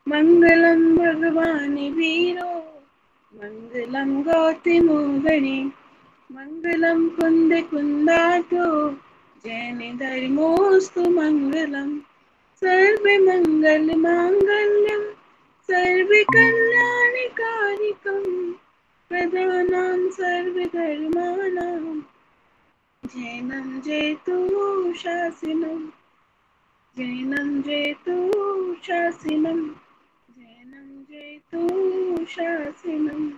मंगलम भगवानि वीरो मंगलम गौतमोगणे मंगलम कुंद कुंदातो जैन धर्मोस्तु मंगलम सर्वे मंगल मांगल्यम सर्वे कल्याणकारिकम प्रदानां सर्वे धर्माणां जैनं जयतु शासनम् जैनं जयतु शासनम् जैनं जयतु शासनम्।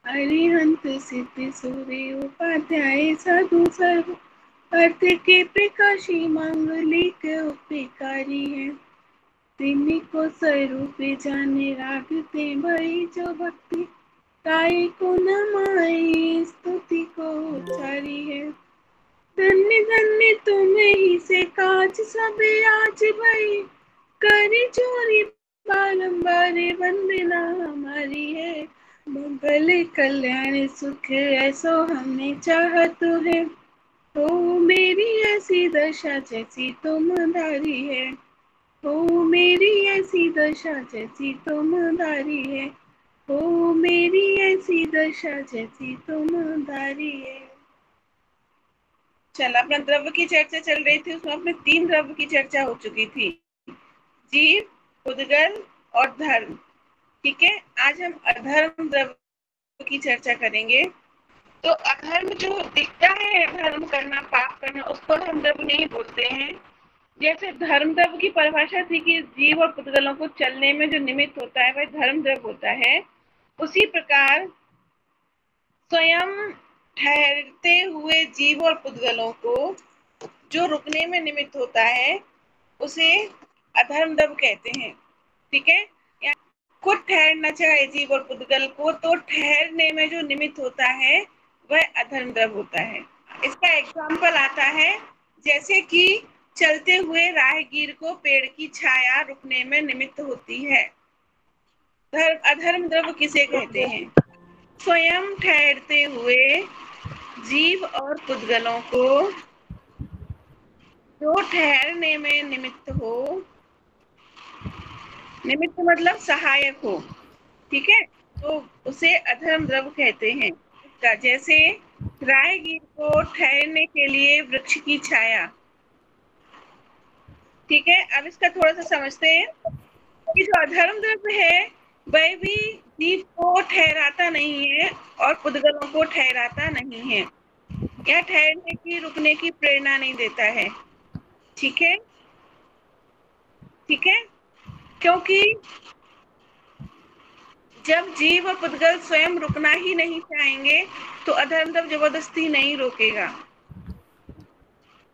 अरिहंत सिद्धि सूर्य उपाध्याय साधु सर्व अर्थ के प्रकाशी मांगलिक उपकारी है। तिन्हीं को स्वरूप जाने रागते भई जो भक्ति ताई को नमाई स्तुति को उच्चारी है। धन्य धन्य तुम्हें ही से काज सब आज भई करी चोरी बारंबार वंदना हमारी है। मंगल कल्याण सुख ऐसो हमें चाहत है हो मेरी ऐसी दशा जैसी तुम धारी है हो मेरी ऐसी दशा जैसी तुम धारी है हो मेरी ऐसी दशा जैसी तुम धारी है। चल अपना द्रव्य की चर्चा चल रही थी, उसमें अपने 3 द्रव्य की चर्चा हो चुकी थी, जीव उद्गल और धर्म। ठीक है, आज हम अधर्म द्रव्य की चर्चा करेंगे। तो अधर्म जो दिखता है, धर्म करना पाप करना, उसको हम द्रव्य नहीं बोलते हैं। जैसे धर्म द्रव्य की परिभाषा थी कि जीव और पुद्गलों को चलने में जो निमित्त होता है वह धर्म द्रव्य होता है, उसी प्रकार स्वयं ठहरते हुए जीव और पुद्गलों को जो रुकने में निमित्त होता है उसे अधर्म द्रव्य कहते हैं। ठीक है, खुद ठहरना चाहे जीव और पुद्गल को तो ठहरने में जो निमित्त होता है वह अधर्म द्रव्य होता है। इसका एग्जाम्पल आता है जैसे कि चलते हुए राहगीर को पेड़ की छाया रुकने में निमित्त होती है। अधर्म द्रव्य किसे कहते हैं? स्वयं ठहरते हुए जीव और पुद्गलों को जो ठहरने में निमित्त हो, निमित्त मतलब सहायक हो, ठीक है, तो उसे अधर्म द्रव्य कहते हैं। जैसे राहगीर को ठहरने के लिए वृक्ष की छाया। ठीक है, अब इसका थोड़ा सा समझते हैं कि जो अधर्म द्रव्य है वह भी जीव को ठहराता नहीं है और पुद्गलों को ठहराता नहीं है, या ठहरने की रुकने की प्रेरणा नहीं देता है। ठीक है, ठीक है, क्योंकि जब जीव और पुद्गल स्वयं रुकना ही नहीं चाहेंगे तो अधर्म द्रव्य जबरदस्ती नहीं रोकेगा।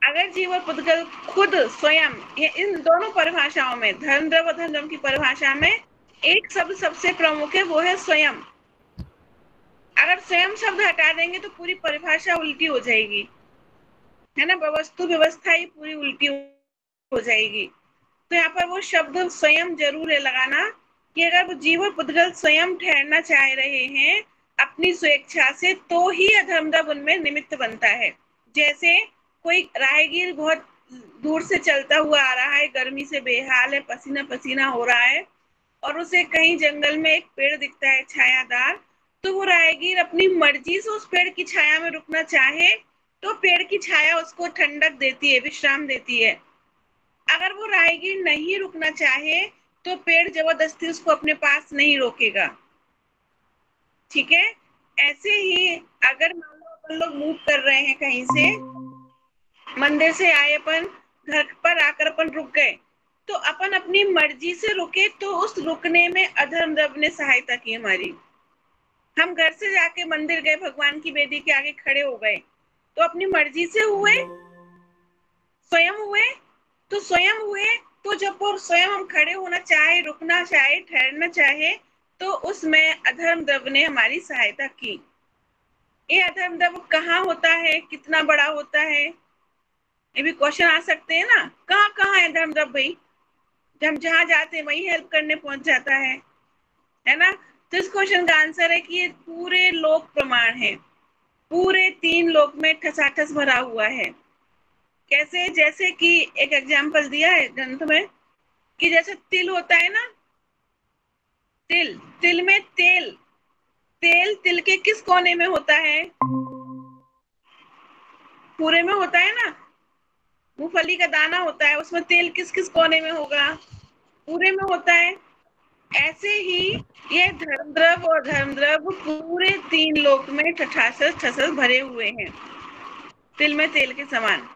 अगर जीव और पुद्गल खुद स्वयं, इन दोनों परिभाषाओं में, धर्म द्रव्य अधर्म द्रव्य की परिभाषा में एक शब्द सबसे प्रमुख है, वो है स्वयं। अगर स्वयं शब्द हटा देंगे तो पूरी परिभाषा उल्टी हो जाएगी, है ना, वस्तु व्यवस्था ही पूरी उल्टी हो जाएगी। तो यहाँ पर वो शब्द स्वयं जरूर है लगाना कि अगर वो जीव और पुद्गल स्वयं ठहरना चाह रहे हैं अपनी स्वेच्छा से तो ही अधर्म द्रव्य उनमें निमित्त बनता है। जैसे कोई राहगीर बहुत दूर से चलता हुआ आ रहा है, गर्मी से बेहाल है, पसीना पसीना हो रहा है, और उसे कहीं जंगल में एक पेड़ दिखता है छायादार, तो वो राहगीर अपनी मर्जी से उस पेड़ की छाया में रुकना चाहे तो पेड़ की छाया उसको ठंडक देती है, विश्राम देती है। अगर वो राहगीर नहीं रुकना चाहे तो पेड़ जबरदस्ती उसको अपने पास नहीं रोकेगा। ठीक है, ऐसे ही अगर मान लो अपन लोग मूव कर रहे हैं, कहीं से मंदिर से आए, अपन घर पर आकर अपन रुक गए, तो अपन अपनी मर्जी से रुके तो उस रुकने में अधर्म द्रव्य ने सहायता की हमारी। हम घर से जाके मंदिर गए, भगवान की वेदी के आगे खड़े हो गए, तो अपनी मर्जी से हुए, स्वयं हुए, तो स्वयं हुए, तो जब वो स्वयं हम खड़े होना चाहे, रुकना चाहे, ठहरना चाहे, तो उसमें अधर्म द्रव्य ने हमारी सहायता की। ये अधर्म द्रव्य कहाँ होता है, कितना बड़ा होता है, ये भी क्वेश्चन आ सकते हैं ना। कहाँ कहाँ है अधर्म द्रव्य भाई? जब हम जहाँ जाते हैं वही हेल्प करने पहुंच जाता है ना। तो इस क्वेश्चन का आंसर है कि ये पूरे लोक प्रमाण है, पूरे 3 लोक में ठसाठस भरा हुआ है। कैसे? जैसे कि एक एग्जाम्पल दिया है ग्रंथ में कि जैसे तिल होता है ना, तिल, तिल में तेल, तेल तिल के किस कोने में होता है? पूरे में होता है ना। मूंगफली का दाना होता है, उसमें तेल किस किस कोने में होगा? पूरे में होता है। ऐसे ही ये धर्मद्रव और धर्मद्रव पूरे 3 लोक में ठठासस ठसस भरे हुए हैं, तिल में तेल के समान।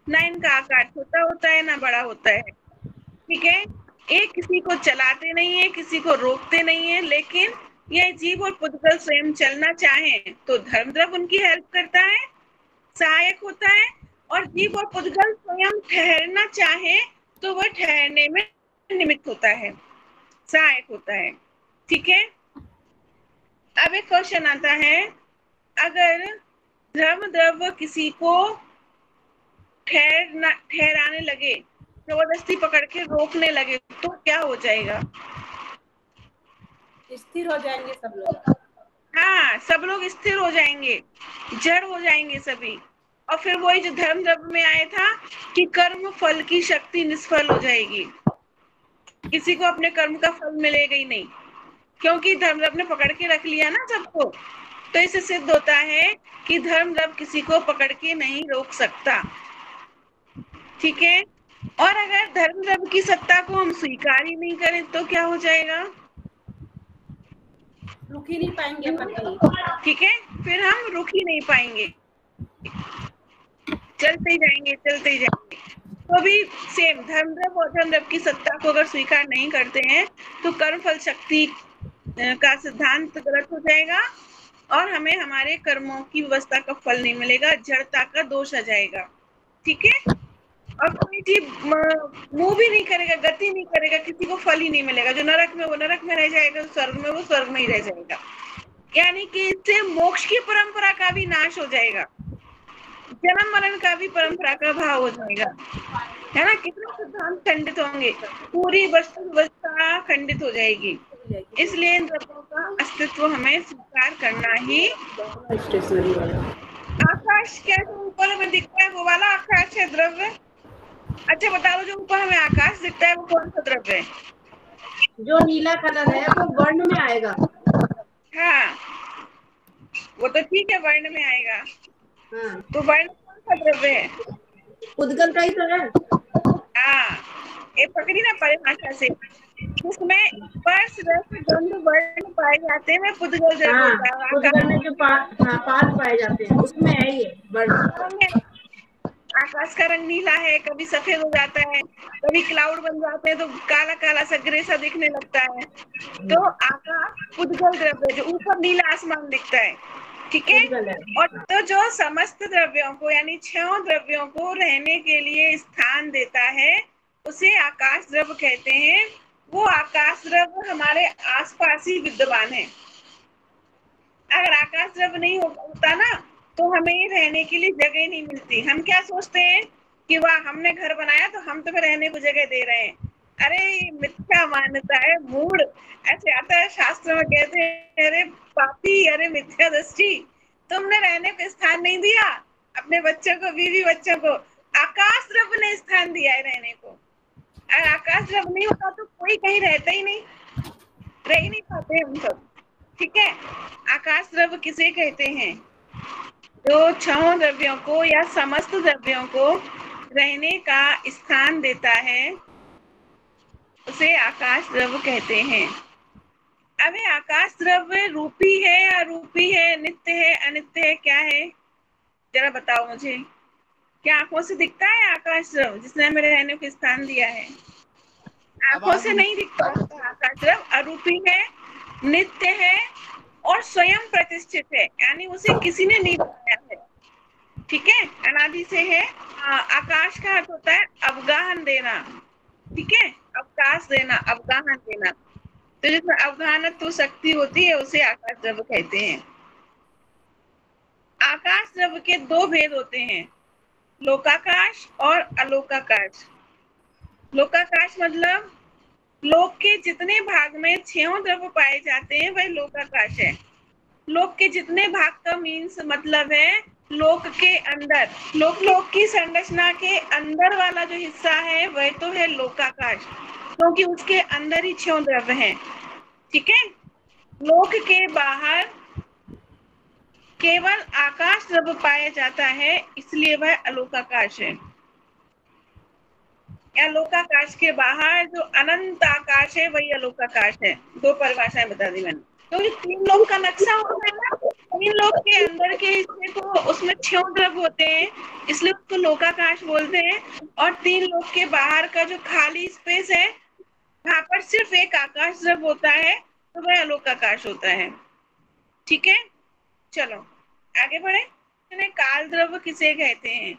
ना इनका आकार छोटा होता है ना बड़ा होता है, ठीक है। ये किसी को चलाते नहीं है, किसी को रोकते नहीं है, लेकिन ये जीव और पुद्गल स्वयं चलना चाहें तो धर्मद्रव उनकी हेल्प करता है, सहायक होता है, और जीव और पुद्गल स्वयं ठहरना चाहे तो वह ठहरने में निमित्त होता है, सहायक होता है, ठीक है। अब एक क्वेश्चन आता है, अगर धर्मद्रव किसी को ठहराने लगे, जबरदस्ती पकड़ के रोकने लगे, तो क्या हो जाएगा? स्थिर हो जाएंगे सब लोग। हाँ, सब लोग स्थिर हो जाएंगे, जड़ हो जाएंगे सभी। और फिर वही जो धर्मद्रव में आया था कि कर्म फल की शक्ति निष्फल हो जाएगी, किसी को अपने कर्म का फल मिलेगा ही नहीं, क्योंकि धर्मद्रव ने पकड़ के रख लिया ना सबको। तो इससे सिद्ध होता है कि धर्मद्रव किसी को पकड़ के नहीं रोक सकता, ठीक है। और अगर धर्मद्रव की सत्ता को हम स्वीकार ही नहीं करें तो क्या हो जाएगा? रुक ही नहीं पाएंगे अपन कहीं, ठीक है, फिर हम रुक ही नहीं पाएंगे, चलते ही जाएंगे, चलते ही जाएंगे। तो भी सेम, धर्मद्रव और धर्मद्रव की सत्ता को अगर स्वीकार नहीं करते हैं तो कर्मफल शक्ति का सिद्धांत गलत हो जाएगा और हमें हमारे कर्मों की व्यवस्था का फल नहीं मिलेगा, जड़ता का दोष आ जाएगा, ठीक है। और कोई चीज मूव भी नहीं करेगा, गति नहीं करेगा, किसी को फल ही नहीं मिलेगा। जो नरक में वो नरक में रह जाएगा, स्वर्ग में वो स्वर्ग में ही रह जाएगा। यानी कि इससे मोक्ष की परंपरा का भी नाश हो जाएगा, जन्म मरण का भी परंपरा का भाव हो जाएगा, है ना। कितने सिद्धांत खंडित होंगे, पूरी वस्तु व्यवस्था खंडित हो जाएगी। इसलिए इन द्रव्यों का अस्तित्व हमें स्वीकार करना ही। स्टेशनरी वाला आकाश कैसे ऊपर हमें दिखता है, वो वाला आकाश है द्रव्य? अच्छा बता दो, जो ऊपर हमें आकाश दिखता है वो कौन सा द्रव्य है? जो नीला कलर है वो वर्ण में आएगा। हाँ, वो तो ठीक है, वर्ण में आएगा। हाँ, तो वर्ण कौन सा द्रव्य है? उद्गल का ही तो है। हाँ, ये पकड़ी ना परिभाषा से, जिसमें स्पर्श रस गंध वर्ण पाए जाते हैं, पुद्गल द्रव्य हाँ, होता है। उद्गल में जो पास पाए जाते हैं उसमें है ये वर्ण। आकाश का रंग नीला है, कभी सफेद हो जाता है, कभी क्लाउड बन जाते हैं तो काला काला सा ग्रे सा दिखने लगता है। तो आकाश उद्गल द्रव्य, जो ऊपर नीला आसमान दिखता है, ठीक है। उद्गल है। और तो जो समस्त द्रव्यों को यानी 6 द्रव्यों को रहने के लिए स्थान देता है उसे आकाश द्रव्य कहते हैं। वो आकाश द्रव्य हमारे आसपास ही विद्यमान है। अगर आकाश द्रव्य नहीं होता ना तो हमें रहने के लिए जगह नहीं मिलती। हम क्या सोचते हैं कि वाह हमने घर बनाया तो हम तुम्हें रहने को जगह दे रहे हैं। अरे मिथ्या मान्यता है, मूड ऐसे आता है शास्त्र में, कहते हैं अरे पापी, अरे मिथ्या दृष्टि, तुमने रहने को स्थान नहीं दिया अपने बच्चों को, बीवी बच्चों को। आकाश द्रव्य ने स्थान दिया है रहने को। अगर आकाश द्रव्य नहीं होता तो कोई कहीं रहता ही नहीं, रह ही नहीं पाते हम सब, ठीक है। आकाश द्रव्य किसे कहते हैं? जो 6 द्रव्यों को या समस्त द्रव्यों को रहने का स्थान देता है उसे आकाश द्रव्य कहते हैं। अब ये आकाश द्रव्य रूपी है, अरूपी है, नित्य है, अनित्य है, क्या है? जरा बताओ मुझे। क्या आंखों से दिखता है आकाश द्रव्य जिसने हमें रहने को स्थान दिया है? आंखों से नहीं दिखता। आकाश द्रव्य अरूपी है, नित्य है और स्वयं प्रतिष्ठित है, यानी उसे किसी ने नहीं बनाया है, ठीक है, अनादि से है। आकाश का अर्थ होता है अवगाहन देना, ठीक है, अवकाश देना, अवगाहन देना। तो जिसमें अवगाहनत्व शक्ति होती है उसे आकाश द्रव्य कहते हैं। आकाश द्रव्य के 2 भेद होते हैं, लोकाकाश और अलोकाकाश। लोकाकाश मतलब लोक के जितने भाग में 6 द्रव्य पाए जाते हैं वह लोकाकाश है। लोक के जितने भाग का मीन्स मतलब है लोक के अंदर, लोक की संरचना के अंदर वाला जो हिस्सा है वह तो है लोकाकाश। क्योंकि उसके अंदर ही 6 द्रव्य हैं। ठीक है, लोक के बाहर केवल आकाश द्रव्य पाया जाता है, इसलिए वह अलोकाकाश है। या लोकाकाश के बाहर जो अनंत आकाश है वही अलोकाकाश है। 2 परिभाषाएं बता दी मैंने। तो ये 3 लोक का नक्शा होता है ना, 3 लोक के अंदर के हिस्से को उसमें 6 द्रव्य होते हैं, इसलिए उसको लोकाकाश बोलते हैं। और 3 लोक के बाहर का जो खाली स्पेस है, वहां पर सिर्फ एक आकाश द्रव्य होता है, तो वह अलोकाकाश होता है। ठीक है, चलो आगे बढ़े। काल द्रव्य किसे कहते हैं?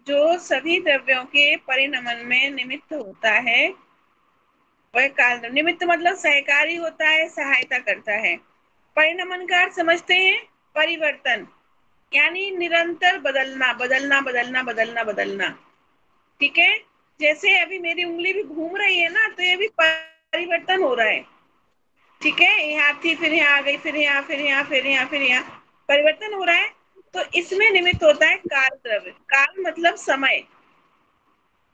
जो सभी द्रव्यों के परिणमन में निमित्त होता है वह काल द्रव्य। निमित्त मतलब सहकारी होता है, सहायता करता है। परिणमन का अर्थ समझते हैं, परिवर्तन, यानी निरंतर बदलना बदलना बदलना बदलना बदलना। ठीक है, जैसे अभी मेरी उंगली भी घूम रही है ना, तो ये भी परिवर्तन हो रहा है। ठीक है, यहाँ थी, फिर यहाँ आ गई, फिर यहाँ, फिर यहाँ, फिर यहाँ, फिर यहाँ, परिवर्तन हो रहा है। तो इसमें निमित्त होता है काल द्रव्य। काल मतलब समय।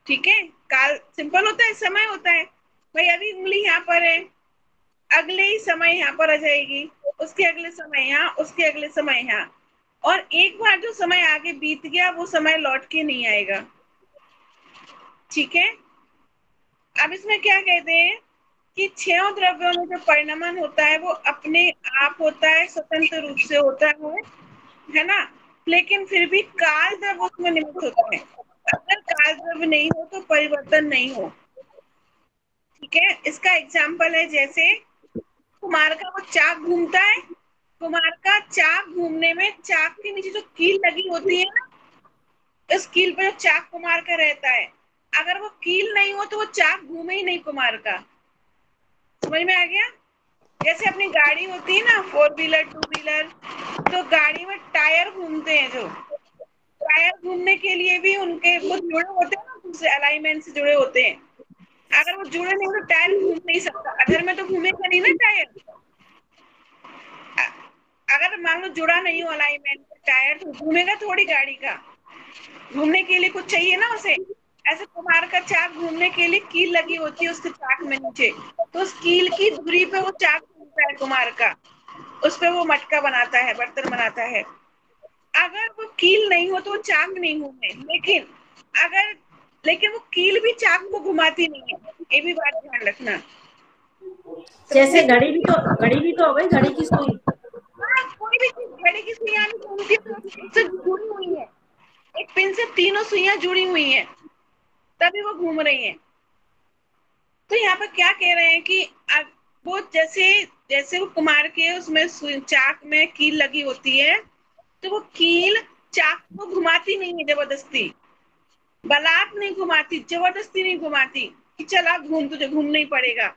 ठीक है, काल सिंपल होता है, समय होता है। भाई अभी उंगली यहाँ पर है, अगले ही समय यहाँ पर आ जाएगी, उसके अगले समय यहाँ, उसके अगले समय यहाँ, और एक बार जो समय आगे बीत गया वो समय लौट के नहीं आएगा। ठीक है, अब इसमें क्या कहते हैं कि 6 द्रव्यों में जो परिणमन होता है वो अपने आप होता है, स्वतंत्र रूप से होता है ना, लेकिन फिर भी काल द्रव्य उसमें निमित्त होता है। अगर काल द्रव्य नहीं हो तो परिवर्तन नहीं हो। ठीक है, इसका एग्जाम्पल है जैसे कुम्हार का वो चाक घूमता है, कुम्हार का चाक घूमने में चाक के नीचे जो कील लगी होती है ना, इस कील पे जो चाक कुम्हार का रहता है, अगर वो कील नहीं हो तो वो चाक घूमे ही नहीं कुम्हार का। समझ में आ गया? जैसे अपनी गाड़ी होती है ना, 4 व्हीलर 2 व्हीलर, तो गाड़ी में टायर घूमते हैं, जो टायर घूमने के लिए भी उनके वो जुड़े होते हैं ना, दूसरे अलाइनमेंट से जुड़े होते हैं। अगर वो जुड़े नहीं तो टायर घूम नहीं सकता, अधर में तो घूमेगा नहीं ना टायर। अगर मान लो जुड़ा नहीं हो अलाइनमेंट, टायर तो घूमेगा थोड़ी गाड़ी का। घूमने के लिए कुछ चाहिए ना उसे। ऐसे कुम्हार का चाक घूमने के लिए कील लगी होती है उसके चाक में नीचे, तो उस कील की धुरी पे वो चाक घूमता है कुम्हार का, उस पे वो मटका बनाता है, बर्तन बनाता है। अगर वो कील नहीं हो तो वो चाक नहीं घूमे, लेकिन वो कील भी चाक को घुमाती नहीं है, ये भी बात ध्यान रखना। समझ जैसे में? घड़ी भी तो हो गई, घड़ी की सुई। हाँ, कोई भी चीज घड़ी की सुइयां नहीं घूमती है, तो उससे जुड़ी हुई है। एक पिन से तीनों सुइयां जुड़ी हुई हैं, तभी वो घूम रही हैं। तो यहाँ पर क्या कह रहे हैं कि वो जैसे जैसे वो कुम्हार के उसमें चाक में कील लगी होती है, तो वो कील चाक को घुमाती नहीं है जबरदस्ती, बलात् नहीं घुमाती, जबरदस्ती नहीं घुमाती कि चल आप घूम, तुझे घूमना ही पड़ेगा,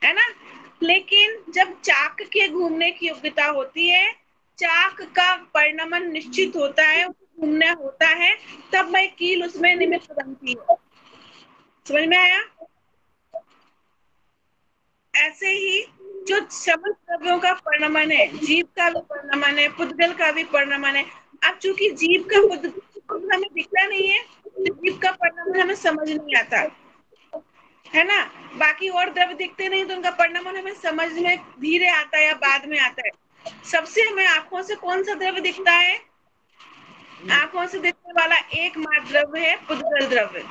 है ना। लेकिन जब चाक के घूमने की योग्यता होती है, चाक का परिणमन निश्चित होता है, घूमना होता है, तब मैं कील उसमें निमित्त बनती है। समझ में आया? ऐसे ही जो समस्त द्रव्यों का परिणमन है, जीव का भी परिणमन है, पुद्गल का भी परिणमन है। अब चूंकि जीव का पुद्गल हमें दिखता नहीं है, तो जीव का परिणमन हमें समझ नहीं आता, है ना। बाकी और द्रव्य दिखते नहीं तो उनका परिणमन हमें समझ में धीरे आता है या बाद में आता है। सबसे हमें आंखों से कौन सा द्रव्य दिखता है? आंखों से दिखने वाला एकमात्र द्रव्य है पुद्गल द्रव्य।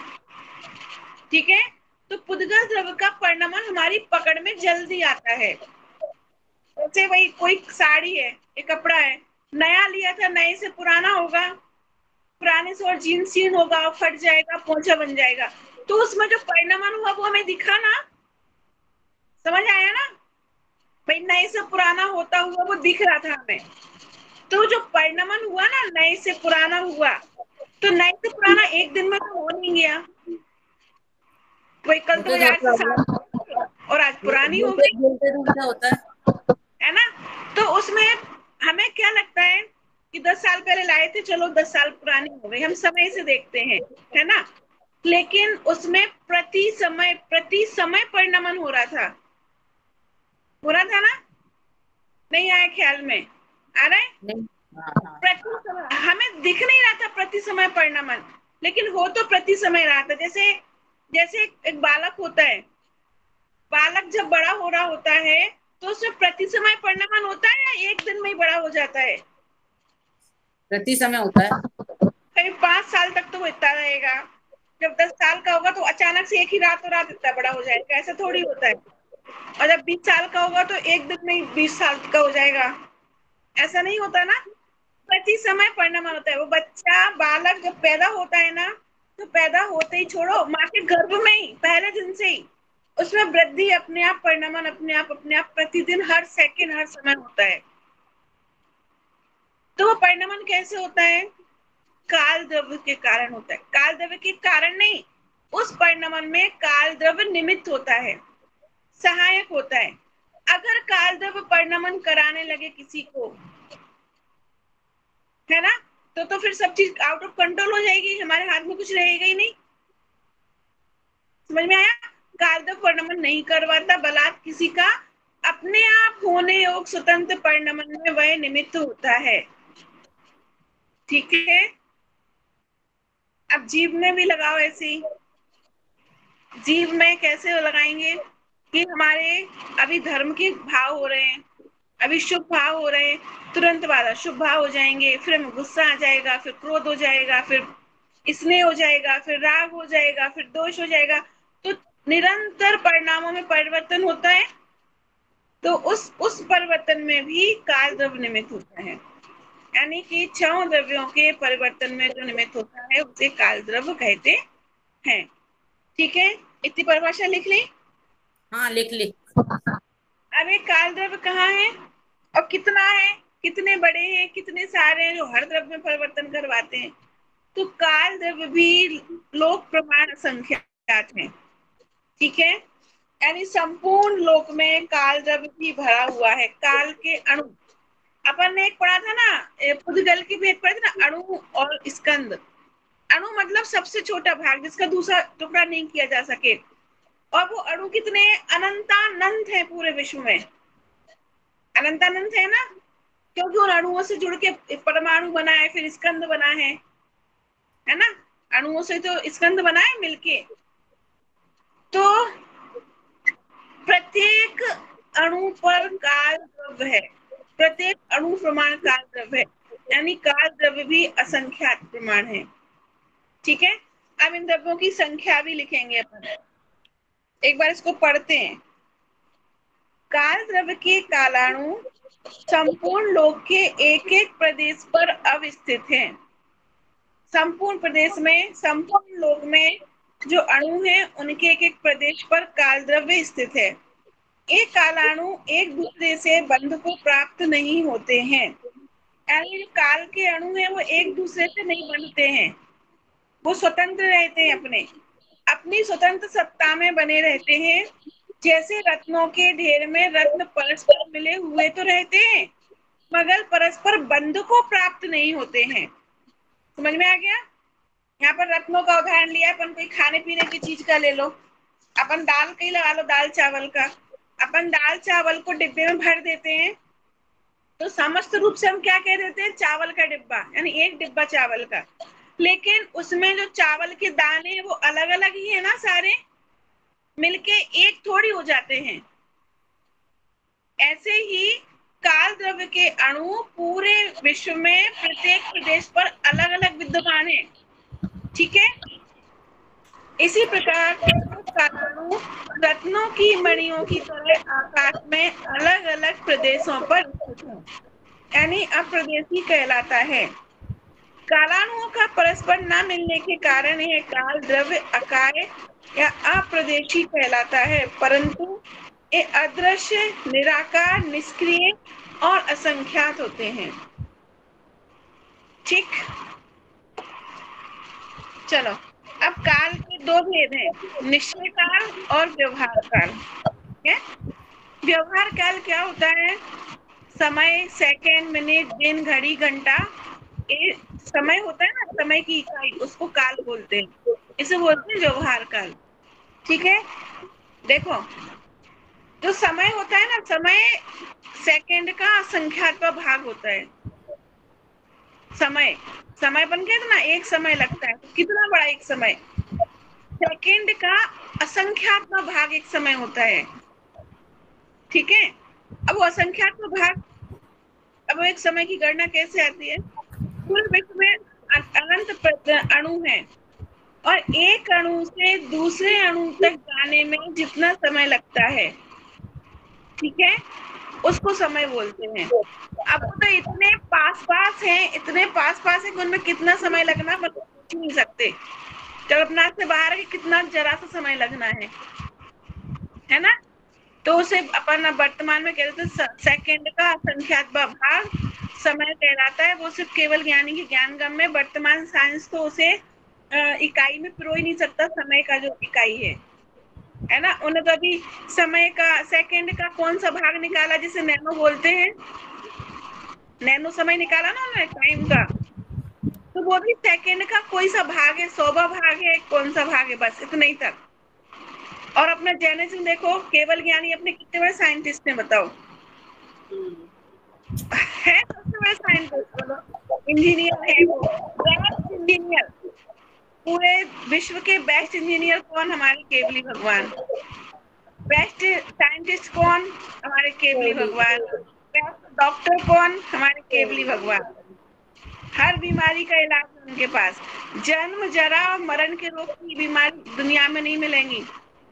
ठीक है, तो पुद्गल द्रव्य का परिणमन हमारी पकड़ में जल्दी आता है। जैसे वही कोई साड़ी है, एक कपड़ा है, नया लिया था, नए से पुराना होगा, पुराने से और जीन्स सीन होगा, फट जाएगा, पोंछा बन जाएगा। तो उसमें जो परिणमन हुआ वो हमें दिखा ना, समझ आया ना। भाई नए से पुराना होता हुआ वो दिख रहा था हमें, तो जो परिणमन हुआ ना, नए से पुराना हुआ, तो नए से पुराना एक दिन में तो हो नहीं गया। वही कल वो तो तो मेरे आज से थोड़ा साल और आज पुरानी हो बोलते गई, बोलते थोड़ा होता है। है ना। तो उसमें हमें क्या लगता है कि 10 साल पहले लाए थे, चलो 10 साल पुरानी हो गई, हम समय से देखते हैं, है ना। लेकिन उसमें प्रति समय परिणमन हो रहा था ना। नहीं आया ख्याल में? आ रहा है? नहीं। हाँ हाँ। प्रति समय हमें दिख नहीं रहा था प्रति समय परिणमन, लेकिन हो तो प्रति समय रहा था। जैसे जैसे एक बालक होता है, बालक जब बड़ा हो रहा होता है तो उसमें प्रति समय परिणमन होता है या एक दिन में ही बड़ा हो जाता है? प्रति समय होता है। करीब 5 साल तक तो वो इतना रहेगा। जब 10 साल का होगा तो अचानक से एक ही रातों रात इतना बड़ा हो जाएगा, ऐसा थोड़ी होता है। और जब 20 साल का होगा तो एक दिन में ही 20 साल का हो जाएगा, ऐसा नहीं होता ना। प्रति समय परिणमन होता है। वो बच्चा बालक जब पैदा होता है ना, तो पैदा होते ही छोड़ो, माँ के गर्भ में ही पहले दिन से ही उसमें वृद्धि अपने आप, परिणमन अपने आप प्रतिदिन हर सेकंड हर समय होता है। तो वो परिणमन कैसे होता है? काल द्रव्य के कारण होता है। काल द्रव्य के कारण नहीं, उस परिणमन में काल द्रव्य निमित्त होता है, सहायक होता है। अगर काल द्रव्य परिणमन कराने लगे किसी को, है ना, तो फिर सब चीज आउट ऑफ कंट्रोल हो जाएगी, हमारे हाथ में कुछ रहेगा ही नहीं। समझ में आया? काल द्रव्य परिणमन नहीं करवाता, बलात् किसी का अपने आप होने योग स्वतंत्र परिणमन में वह निमित्त होता है। ठीक है, अब जीव में भी लगाओ ऐसे ही। जीव में कैसे लगाएंगे कि हमारे अभी धर्म के भाव हो रहे हैं, अभी शुभ भाव हो रहे हैं, तुरंत बाद अशुभ भाव हो जाएंगे, फिर हमें गुस्सा आ जाएगा, फिर क्रोध हो जाएगा, फिर स्नेह हो जाएगा, फिर राग हो जाएगा, फिर दोष हो जाएगा। तो निरंतर परिणामों में परिवर्तन होता है। तो उस परिवर्तन में भी काल द्रव्य निमित्त होता है, यानी कि 6 द्रव्यों के परिवर्तन में जो निमित्त होता है उसे काल द्रव्य कहते हैं। ठीक है, इतनी परिभाषा लिख ली। हाँ लिख ली। अब ये काल द्रव्य कहाँ है और कितना है, कितने बड़े हैं, कितने सारे हैं जो हर द्रव्य में परिवर्तन करवाते हैं? तो काल द्रव्य भी लोक प्रमाण संख्यात है। ठीक है, यानी संपूर्ण लोक में काल द्रव्य भी भरा हुआ है। काल के अणु, अपन ने एक पढ़ा था ना, पुद्गल की भेद पढ़े थे ना, अणु और स्कंद। अणु मतलब सबसे छोटा भाग जिसका दूसरा टुकड़ा नहीं किया जा सके, और वो अणु कितने अनंतानंत है पूरे विश्व में, अनंतानंत है ना, क्योंकि उन अणुओं से जुड़ के परमाणु बना है, फिर स्कंद बना है ना, अणुओं से तो स्कंद बना है मिलके। तो प्रत्येक अणु पर काल द्रव्य है, प्रत्येक अणु प्रमाण काल द्रव्य है, यानी काल द्रव्य भी असंख्यात प्रमाण है। ठीक है, अब इन द्रव्यों की संख्या भी लिखेंगे अपन, एक बार इसको पढ़ते हैं। काल द्रव्य के कालाणु संपूर्ण लोक के एक एक प्रदेश पर अवस्थित हैं। संपूर्ण प्रदेश में, संपूर्ण लोक में जो अणु हैं उनके एक एक प्रदेश पर काल द्रव्य स्थित है। एक कालाणु एक दूसरे से बंध को प्राप्त नहीं होते हैं, यानी जो काल के अणु हैं वो एक दूसरे से नहीं बंधते हैं, वो स्वतंत्र रहते हैं, अपनी स्वतंत्र सत्ता में बने रहते हैं। जैसे रत्नों के ढेर में रत्न परस्पर मिले हुए तो रहते हैं, मगर परस्पर बंध को प्राप्त नहीं होते हैं। समझ में आ गया? यहाँ पर रत्नों का उदाहरण लिया, अपन कोई खाने पीने की चीज का ले लो, अपन दाल का ही लगा लो, दाल चावल का। अपन दाल चावल को डिब्बे में भर देते हैं तो समस्त रूप से हम क्या कह देते हैं? चावल का डिब्बा, यानी एक डिब्बा चावल का। लेकिन उसमें जो चावल के दाने वो अलग अलग ही है ना, सारे मिलके एक थोड़ी हो जाते हैं। ऐसे ही काल द्रव्य के अणु पूरे विश्व में प्रत्येक प्रदेश पर अलग अलग विद्यमान है। ठीक है, इसी प्रकार कालाणु रत्नों की मणियों की तरह आकाश में अलग अलग प्रदेशों पर स्थित है, यानी अप्रदेशी कहलाता है। कालाणुओं का परस्पर न मिलने के कारण यह काल द्रव्य अकाय या अप्रदेशी कहलाता है, परंतु ये अदृश्य, निराकार, निष्क्रिय और असंख्यात होते हैं। ठीक, चलो अब काल के 2 भेद हैं, निश्चय काल और व्यवहार काल। है, व्यवहार काल क्या होता है? समय, सेकंड, मिनट, दिन, घड़ी, घंटा, ये समय होता है ना, समय की इकाई, उसको काल बोलते हैं, इसे बोलते हैं व्यवहार काल। ठीक है, देखो जो समय होता है ना, समय सेकंड का असंख्यात्वा भाग होता है। समय बन गया था ना, एक समय लगता है, कितना बड़ा एक समय? सेकंड का असंख्यात्मक भाग एक समय होता है, ठीक है। अब वो असंख्यात्मक भाग, अब वो एक समय की गणना कैसे आती है? कुल विश्व में अनंत अणु हैं और एक अणु से दूसरे अणु तक जाने में जितना समय लगता है, ठीक है, उसको समय बोलते हैं। अब वो तो इतने पास पास हैं, इतने पास पास है कि उनमें कितना समय लगना मतलब सोच नहीं सकते। कल्पना से बाहर है कि कितना जरा सा समय लगना है ना। तो उसे अपन वर्तमान में कहते हैं सेकंड का असंख्यात्मक भाग समय कहलाता है। वो सिर्फ केवल ज्ञानी के ज्ञानगम में, वर्तमान साइंस तो उसे इकाई में पिरो ही नहीं सकता, समय का जो इकाई है ना। उन्हें तो अभी समय का सेकंड का कौन सा भाग निकाला जिसे नैनो बोलते हैं, नैनो समय निकाला ना उन्होंने टाइम का, तो वो भी सेकंड का कोई सा भाग है, 100वां भाग है, कौन सा भाग है, बस इतना ही तक। और अपना जैनिज्म देखो, केवल ज्ञानी अपने कितने बड़े साइंटिस्ट हैं बताओ, है सबसे बड़े साइंटिस्ट, बोलो इंजीनियर है वो, बेस्ट इंजीनियर, पूरे विश्व के बेस्ट इंजीनियर कौन? हमारे केवली भगवान। बेस्ट साइंटिस्ट कौन? हमारे केवली भगवान। बेस्ट डॉक्टर कौन? हमारे केवली भगवान। हर बीमारी का इलाज है उनके पास। जन्म, जरा और मरण के रोग की बीमारी दुनिया में नहीं मिलेंगी।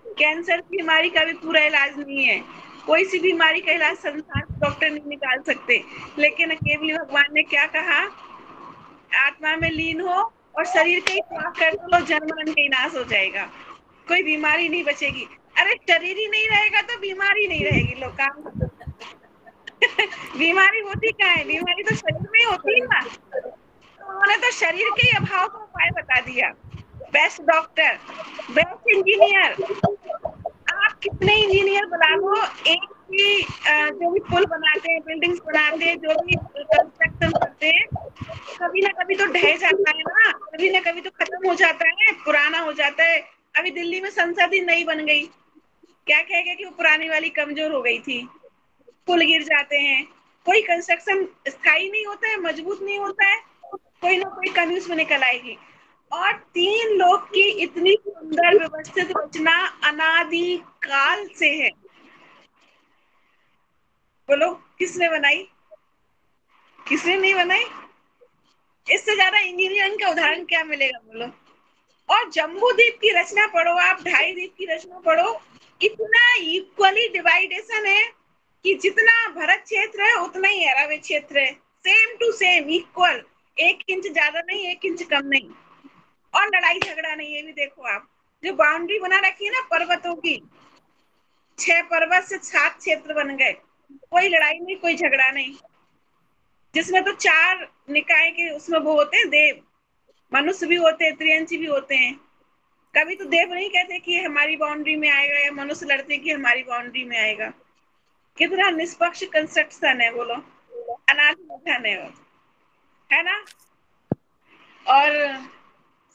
कैंसर की बीमारी का भी पूरा इलाज नहीं है। कोई सी बीमारी का इलाज संसार के डॉक्टर नहीं निकाल सकते। लेकिन केवली भगवान ने क्या कहा? आत्मा में लीन हो और शरीर के ही त्याग कर दो, जन्म मरण का नाश हो जाएगा, कोई बीमारी नहीं बचेगी। अरे शरीर ही नहीं रहेगा तो बीमारी नहीं रहेगी, लोग काम बीमारी होती क्या है? बीमारी तो शरीर में ही होती है ना। तो उन्होंने तो शरीर के ही अभाव का उपाय बता दिया। बेस्ट डॉक्टर, बेस्ट इंजीनियर, आप कितने इंजीनियर बुला लो, एक भी जो भी पुल बनाते हैं, बिल्डिंग्स बनाते हैं, जो भी कंस्ट्रक्शन करते हैं, कभी ना कभी तो ढह जाता है ना, कभी ना कभी तो खत्म हो जाता है, पुराना हो जाता है। अभी दिल्ली में संसद ही नई बन गई, क्या कहेगा कि वो पुरानी वाली कमजोर हो गई थी, पुल गिर जाते हैं। कोई कंस्ट्रक्शन स्थायी नहीं होता है, मजबूत नहीं होता है, कोई ना कोई कमी उसमें निकल आएगी। और 3 लोग की इतनी सुंदर व्यवस्थित रचना अनादि काल से है, बोलो किसने बनाई? किसने नहीं बनाई? इससे ज्यादा इंजीनियरिंग का उदाहरण क्या मिलेगा, बोलो। और जम्बू द्वीप की रचना पढ़ो आप, 2.5 द्वीप की रचना पढ़ो, इतना इक्वली डिवाइडेशन है कि जितना भरत क्षेत्र है उतना ही अरावली क्षेत्र है, same to same equal, 1 inch ज्यादा नहीं, 1 इंच कम नहीं। और लड़ाई झगड़ा नहीं, ये भी देखो आप, जो बाउंड्री बना रखी है ना पर्वतों की, 6 पर्वत से 7 क्षेत्र बन गए, कोई लड़ाई नहीं, कोई झगड़ा नहीं। जिसमें तो 4 निकाय के उसमें वो होते हैं देव, मनुष्य भी होते हैं, त्रियंची भी होते हैं। कभी तो देव नहीं कहते कि हमारी बाउंड्री में आएगा, या मनुष्य लड़ते कि हमारी बाउंड्री में आएगा। कितना निष्पक्ष कंस्ट्रक्शन है, बोलो, अनाथ है वो, है ना। और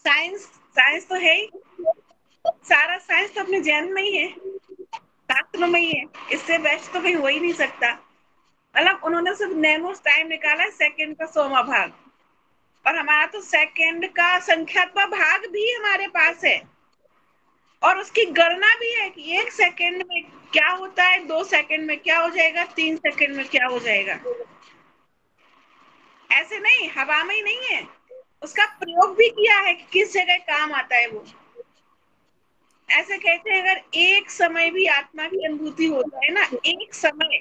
साइंस, साइंस तो है ही, सारा साइंस तो अपने जैन में ही है, शास्त्र में ही है, इससे बेस्ट तो कहीं हो ही नहीं सकता। मतलब उन्होंने सिर्फ नैनो टाइम निकाला, सेकंड का 100वां भाग, और हमारा तो सेकंड का संख्यात्मक भाग भी हमारे पास है, और उसकी गणना भी है कि 1 सेकंड में क्या होता है, 2 सेकंड में क्या हो जाएगा, 3 सेकंड में क्या हो जाएगा। ऐसे नहीं, हवा में ही नहीं है, उसका प्रयोग भी किया है कि किस जगह काम आता है वो। ऐसे कहते हैं अगर एक समय भी आत्मा की अनुभूति होता है ना, एक समय,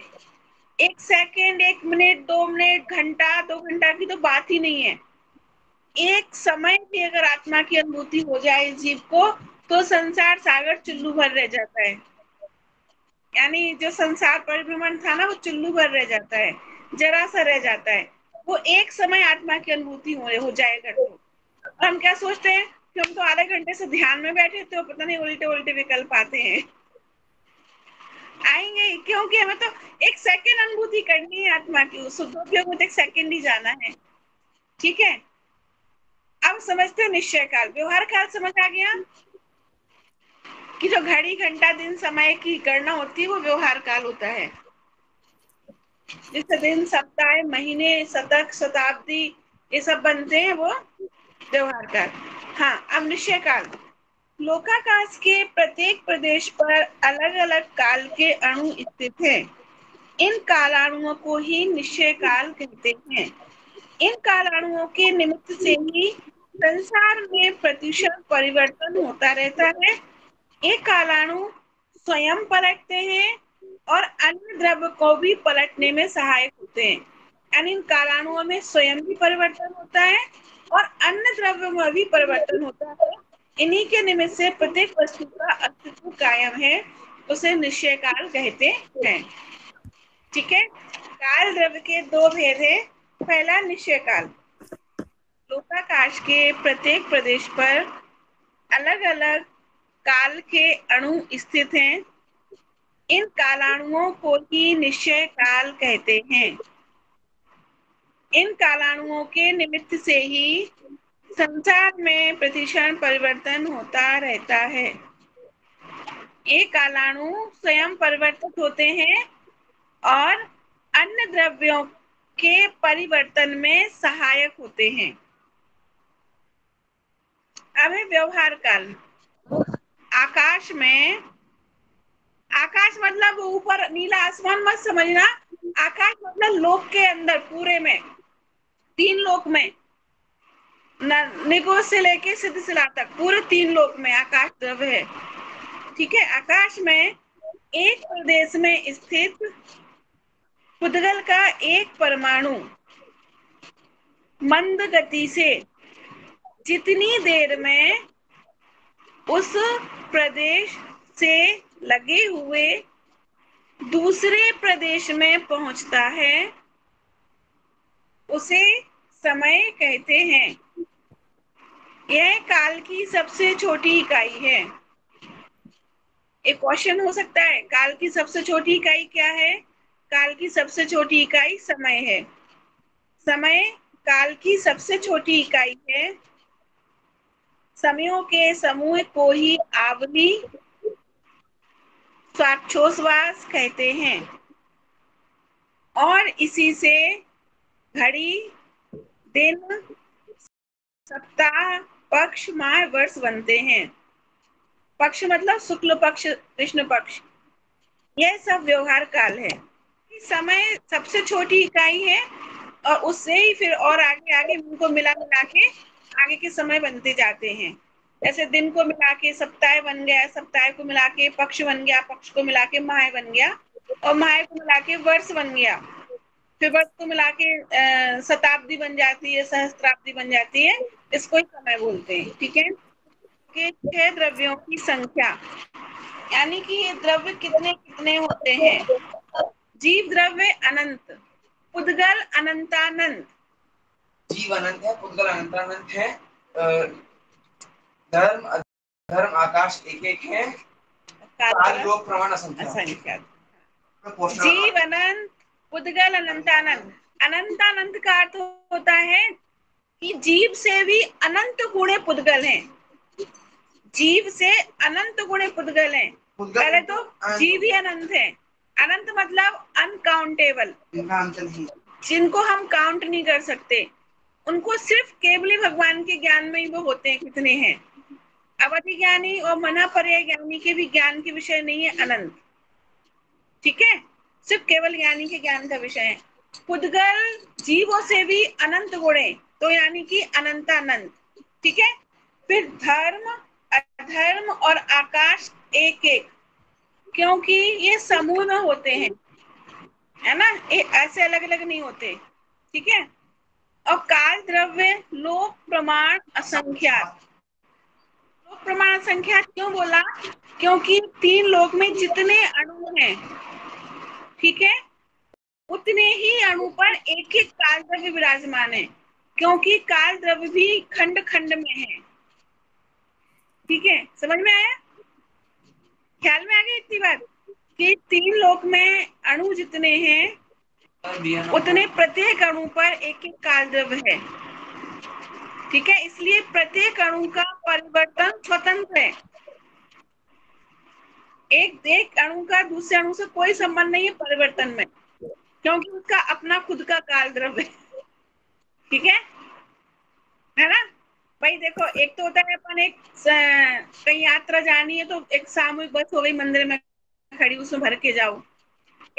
1 सेकंड, 1 मिनट, 2 मिनट, घंटा, 2 घंटा की तो बात ही नहीं है, एक समय भी अगर आत्मा की अनुभूति हो जाए जीव को, तो संसार सागर चुल्लू भर रह जाता है। यानी जो संसार परिभ्रमण था ना, वो चुल्लू भर रह जाता है, जरा सा रह जाता है। वो एक समय आत्मा की अनुभूति हो जाएगा। तो हम क्या सोचते हैं कि हम तो आधे घंटे से ध्यान में बैठे थे, पता नहीं उल्टे उल्टे विकल्प आते हैं, आएंगे, क्योंकि हमें तो 1 सेकंड अनुभूति करनी है आत्मा की, शुद्धोपयोग में 1 सेकंड ही जाना है, ठीक है। अब समझते हो निश्चय काल, व्यवहार काल समझ आ गया कि जो घड़ी, घंटा, दिन, समय की गणना होती है वो व्यवहार काल होता है। जिससे दिन, सप्ताह, महीने, शतक, शताब्दी ये सब बनते हैं, वो व्यवहार काल। हाँ, अब निश्चय काल, लोकाकाश के प्रत्येक प्रदेश पर अलग अलग काल के अणु स्थित हैं। इन कालाणुओं को ही निश्चय काल कहते हैं। इन कालाणुओं के निमित्त से ही संसार में प्रतिशत परिवर्तन होता रहता है। ये कालाणु स्वयं पलटते हैं और अन्य द्रव्य को भी पलटने में सहायक होते हैं। यानी इन कालाणुओं में स्वयं भी परिवर्तन होता है और अन्य द्रव्यों में भी परिवर्तन होता है। इन्हीं के निमित्त से प्रत्येक वस्तु का अस्तित्व कायम है, उसे निश्चय काल कहते हैं। ठीक है, काल द्रव्य के दो भेद है। पहला निश्चय काल, लोकाकाश के प्रत्येक प्रदेश पर अलग अलग काल के अणु स्थित हैं। इन कालाणुओं को ही निश्चय काल कहते हैं। इन कालाणुओं के निमित्त से ही संसार में प्रतिक्षण परिवर्तन होता रहता है। ये कालाणु स्वयं परिवर्तित होते हैं और अन्य द्रव्यों के परिवर्तन में सहायक होते हैं। अब है व्यवहार काल। आकाश में, आकाश मतलब ऊपर नीला आसमान मत समझना, आकाश मतलब लोक के अंदर पूरे में, तीन लोक में, निगोज से लेके सिद्धशिला तक पूरे तीन लोक में आकाश द्रव्य है। ठीक है, आकाश में एक प्रदेश में स्थित पुद्गल का एक परमाणु मंद गति से जितनी देर में उस प्रदेश से लगे हुए दूसरे प्रदेश में पहुंचता है, उसे समय कहते हैं। यह काल की सबसे छोटी इकाई है। एक क्वेश्चन हो सकता है, काल की सबसे छोटी इकाई क्या है? काल की सबसे छोटी इकाई समय है। समय काल की सबसे छोटी इकाई है। समयों के समूह को ही आवली श्वासोच्छ्वास कहते हैं और इसी से घड़ी, दिन, सप्ताह, पक्ष, माह, वर्ष बनते हैं। पक्ष मतलब शुक्ल पक्ष, कृष्ण पक्ष, यह सब व्यवहार काल है। समय सबसे छोटी इकाई है और उससे ही फिर और आगे आगे उनको मिला के आगे के समय बनते जाते हैं। जैसे दिन को मिला के सप्ताह बन गया, सप्ताह को मिला के पक्ष बन गया, पक्ष को मिला के माह बन गया और माह को मिला के वर्ष बन गया, फिर वर्ष को मिला के शताब्दी बन जाती है, सहस्त्राब्दी बन जाती है, इसको ही समय बोलते हैं। ठीक है, कि 6 द्रव्यों की संख्या, यानी कि ये द्रव्य कितने कितने होते हैं। जीव द्रव्य अनंत, पुद्गल अनंतानंत। जीव अनंत है, पुद्गल अनंतानंत है, धर्म अधर्म आकाश एक एक है, काल लोक प्रमाण असंख्य। जीव अनंत, पुद्गल अनंतानंत। अनंतानंत का अर्थ होता है कि जीव से भी अनंत गुणे पुद्गल हैं। जीव से अनंत गुणे पुद्गल हैं। पहले तो जीव ही अनंत है। अनंत मतलब अनकाउंटेबल, जिनको हम काउंट नहीं कर सकते, उनको सिर्फ केवली भगवान के ज्ञान में ही वो होते हैं कितने हैं। अवधि ज्ञानी और मना पर्याय ज्ञानी के भी ज्ञान के विषय नहीं है अनंत। ठीक है, सिर्फ केवल ज्ञानी के ज्ञान का विषय है। पुद्गल जीवों से भी अनंत गुणे, तो यानी कि अनंतानंत। ठीक है, फिर धर्म अधर्म और आकाश एक एक, क्योंकि ये समूह में होते हैं, है ना, ये ऐसे अलग अलग नहीं होते। ठीक है, और काल द्रव्य लोक प्रमाण असंख्यात। लोक प्रमाण असंख्यात क्यों बोला? क्योंकि तीन लोक में जितने अणु हैं, ठीक है, उतने ही अणु पर एक एक काल द्रव्य विराजमान है, क्योंकि काल द्रव्य भी खंड खंड में है। ठीक है, समझ में आया? ख्याल में आ गई इतनी बात कि तीन लोक में अणु जितने हैं उतने प्रत्येक अणु पर एक एक काल द्रव्य है। ठीक है, इसलिए प्रत्येक अणु का परिवर्तन स्वतंत्र है। एक अणु का दूसरे अणु से कोई संबंध नहीं है परिवर्तन में, क्योंकि उसका अपना खुद का काल द्रव्य है। ठीक है ना? भाई देखो, एक तो होता है अपन एक कहीं यात्रा जानी है तो एक सामूहिक बस हो गई, मंदिर में खड़ी, उसमें भर के जाओ।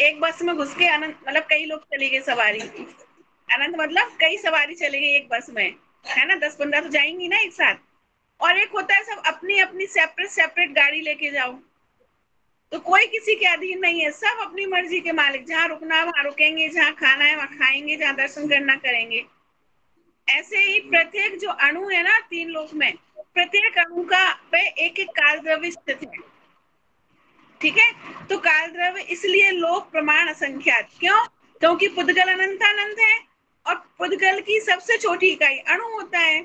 एक बस में घुस के आनंद, मतलब कई लोग चले गए सवारी, अनंत मतलब कई सवारी चले गई एक बस में, है ना, 10-15 तो जाएंगी ना एक साथ। और एक होता है सब अपनी अपनी सेपरेट सेपरेट गाड़ी लेके जाओ, तो कोई किसी के अधीन नहीं है, सब अपनी मर्जी के मालिक, जहाँ रुकना है वहां रुकेंगे, जहाँ खाना है वहां खाएंगे, जहाँ दर्शन करना करेंगे। ऐसे ही प्रत्येक जो अणु है ना 3 लोक में, प्रत्येक अणु का पे एक एक काल द्रव्य स्थित है। ठीक है, तो काल द्रव्य इसलिए लोक प्रमाण असंख्यात, क्यों? क्योंकि पुद्गल अनंतानंत है और पुद्गल की सबसे छोटी इकाई अणु होता है,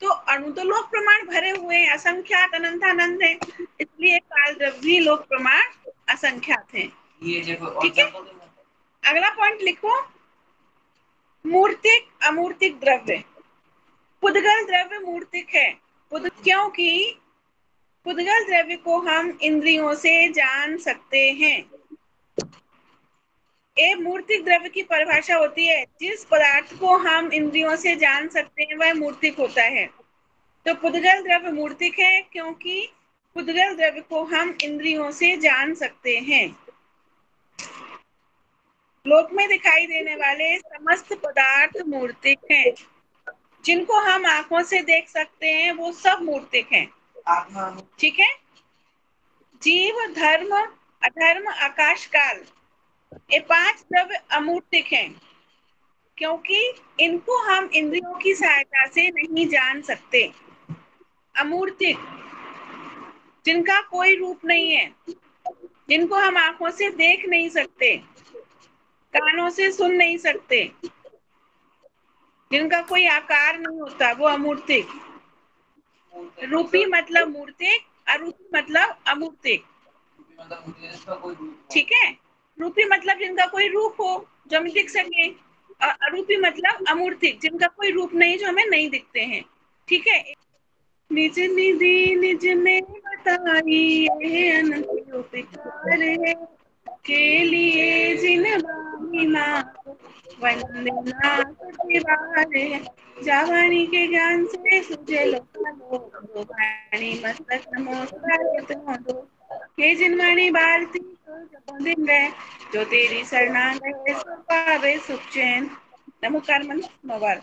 तो अणु तो लोक प्रमाण भरे हुए हैं, असंख्यात अनंतानंद है, इसलिए काल द्रव्य लोक प्रमाण असंख्यात है। ठीक है, अगला पॉइंट लिखो, मूर्तिक अमूर्तिक द्रव्य। पुद्गल द्रव्य मूर्तिक है, क्योंकि पुद्गल द्रव्य को हम इंद्रियों से जान सकते हैं। एक मूर्तिक द्रव्य की परिभाषा होती है, जिस पदार्थ को हम इंद्रियों से जान सकते हैं वह मूर्तिक होता है। तो पुद्गल द्रव्य मूर्तिक है क्योंकि पुद्गल द्रव्य को हम इंद्रियों से जान सकते हैं। लोक में दिखाई देने वाले समस्त पदार्थ मूर्तिक हैं, जिनको हम आंखों से देख सकते हैं वो सब मूर्तिक हैं। ठीक है, जीव, धर्म, अधर्म, आकाश, काल, ये 5 द्रव्य अमूर्तिक हैं, क्योंकि इनको हम इंद्रियों की सहायता से नहीं जान सकते। अमूर्तिक, जिनका कोई रूप नहीं है, जिनको हम आंखों से देख नहीं सकते, कानों से सुन नहीं सकते, जिनका कोई आकार नहीं होता, वो अमूर्तिक। रूपी मतलब मूर्तिक, अरूपी मतलब अमूर्तिक। ठीक है, रूपी मतलब जिनका कोई रूप हो, जो हमें दिख सके, और अरूपी मतलब अमूर्तिक, जिनका कोई रूप नहीं, जो हमें नहीं दिखते हैं। ठीक है, निज निधि निज ने बताई ये अनंत उपकार है, के लिए जिन बामिना वंदना प्रतिवारे, जावानी के ज्ञान से सुझे लोका दो वाणी मस्तक नमोस्कार दो, हे जिनवाणी भारती तो दिन गए, जो तेरी शरणा गए सो पावे सुख चैन। नमोकार मन नमोवार।